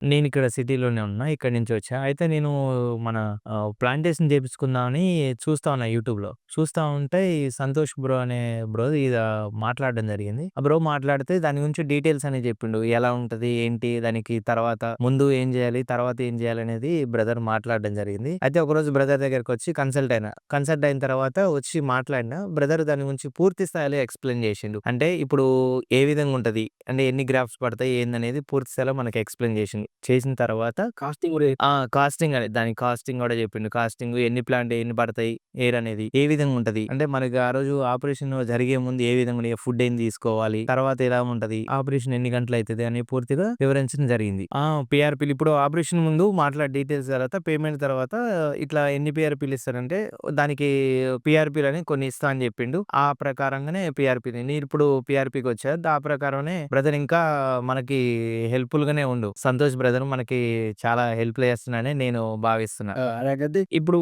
నేనిక్కడ సిటీలోనే ఉన్నా. ఇక్కడి నుంచొచ్చా. అయితే నేను మన ప్లాంటేషన్ చేపించుకుందామని చూస్తా ఉన్నా యూట్యూబ్‌లో. చూస్తా ఉంటే ఈ సంతోష్ బ్రో అనే బ్రో మాట్లాడడం జరిగింది. ఆ బ్రో మాట్లాడితే దాని గురించి డీటెయిల్స్ అనేవి చెప్పిండు. ఎలా ఉంటది? ఏంటి? దానికి తర్వాత ముందు ఏం చేయాలి? తర్వాత ఏం చేయాలనేది బ్రదర్ మాట్లాడడం జరిగింది. అయితే ఒకరోజు బ్రదర్ దగ్గరికొచ్చి కన్సల్ట్ అయినా. కన్సల్ట్ అయిన తర్వాత వచ్చి మాట్లాడినా. బ్రదర్ దాని గురించి పూర్తి స్థాయిలో ఎక్స్‌ప్లెయిన్ చేసిండు. అంటే ఇప్పుడు ఏ విధంగా ఉంటది? అంటే ఎన్ని గ్రాఫ్స్ పడతాయి? ఏందనేది పూర్తి స్థాయిలో మనకి ఎక్స్‌ప్లెయిన్ చేసింది. చేసిన తర్వాత కాస్టింగ్ గూడా కాస్టింగ్ అని దాని కాస్టింగ్ గూడా చెప్పిండు. కాస్టింగ్ ఎన్ని ప్లాంట్ ఎన్ని పడతాయి? ఎయిర్ అనేది ఏ విధంగా ఉంటది? అంటే మనకి ఆ రోజు ఆపరేషన్ జరిగే ముందు ఏ విధంగా ఫుడ్ ఏం తీసుకోవాలి? తర్వాత ఎలా ఉంటది? ఆపరేషన్ ఎన్ని గంటలయితది? అని పూర్తిగా వివరించడం జరిగింది. పీఆర్‌పీలు ఇప్పుడు ఆపరేషన్ ముందు డీటెయిల్స్ తర్వాత పేమెంట్ తర్వాత ఇట్లా ఎన్ని పీఆర్‌పీలు ఇస్తారంటే దానికి పీఆర్‌పీలని కొన్ని ఇస్తా అని చెప్పిండు. ఆ ప్రకారంగానే పీఆర్‌పీని నేనిప్పుడు పీఆర్‌పీకొచ్చా. ఆ ప్రకారమే బ్రదర్ ఇంకా మనకి హెల్ప్‌ఫుల్‌గానే ఉండు. సంతోష్ బ్రదర్ మనకి చాలా హెల్ప్ చేస్తున్నాడని నేను భావిస్తున్నా. అలాగది ఇప్పుడు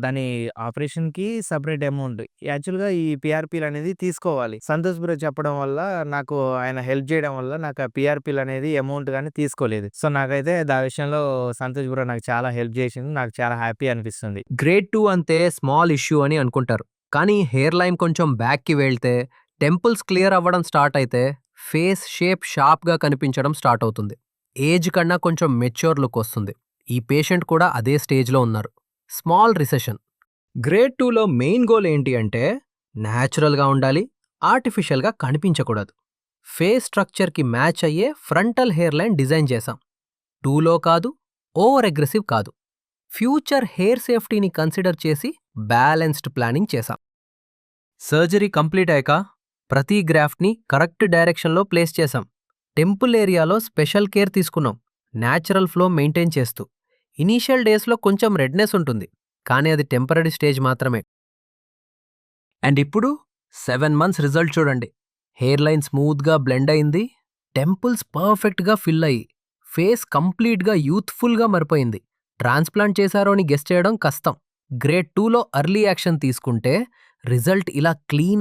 దాని ఆపరేషన్‌కి సెపరేట్ అమౌంట్. యాక్చువల్‌గా ఈ పీఆర్‌పీలనేది తీసుకోవాలి. సంతోష్ బ్రో చెప్పడం వల్ల నాకు ఆయన హెల్ప్ చేయడం వల్ల నాకు ఆ పీఆర్‌పీలనేది అమౌంట్ గాని తీసుకోలేదు. సో, నాకైతే విషయంలో సంతోష్ బ్రో నాకు చాలా హెల్ప్ చేసిండు. నాకు చాలా హ్యాపీ అనిపిస్తుంది. గ్రేడ్ 2 అంతే స్మాల్ ఇష్యూ అని అనుకుంటారు. కానీ హెయిర్ లైన్ కొంచెం బ్యాక్‌కి వెళ్తే, టెంపుల్స్ క్లియర్ అవ్వడం స్టార్ట్ అయితే, ఫేస్ షేప్ షార్ప్‌గా కనిపించడం స్టార్ట్ అవుతుంది. ఏజ్ కన్నా కొంచెం మెచ్యూర్ లుక్ వస్తుంది. ఈ పేషెంట్ కూడా అదే స్టేజ్‌లో ఉన్నారు. Small recession. గ్రేడ్ 2లో మెయిన్ గోల్ ఏంటి అంటే, న్యాచురల్‌గా ఉండాలి, ఆర్టిఫిషియల్‌గా కనిపించకూడదు. ఫేస్ స్ట్రక్చర్‌కి మ్యాచ్ అయ్యే ఫ్రంటల్ హెయిర్ లైన్ డిజైన్ చేశాం. 2లో కాదు, ఓవర్ అగ్రెసివ్ కాదు. ఫ్యూచర్ హెయిర్ సేఫ్టీని కన్సిడర్ చేసి బ్యాలెన్స్డ్ ప్లానింగ్ చేశాం. సర్జరీ కంప్లీట్ అయ్యాక ప్రతి గ్రాఫ్ట్ని కరెక్ట్ డైరెక్షన్లో ప్లేస్ చేశాం. టెంపుల్ ఏరియాలో స్పెషల్ కేర్ తీసుకున్నాం, న్యాచురల్ ఫ్లో మెయింటైన్ చేస్తూ. ఇనీషియల్ డేస్లో కొంచెం రెడ్నెస్ ఉంటుంది, కానీ అది టెంపరరీ స్టేజ్ మాత్రమే. అండ్ ఇప్పుడు 7 మంత్స్ రిజల్ట్ చూడండి. హెయిర్ లైన్ స్మూత్గా బ్లెండ్ అయింది, టెంపుల్స్ పర్ఫెక్ట్గా ఫిల్ అయ్యి, ఫేస్ కంప్లీట్గా యూత్ఫుల్గా మారిపోయింది. ట్రాన్స్ప్లాంట్ చేశారో అని గెస్ చేయడం కష్టం. గ్రేడ్ 2లో ఎర్లీ యాక్షన్ తీసుకుంటే రిజల్ట్ ఇలా క్లీన్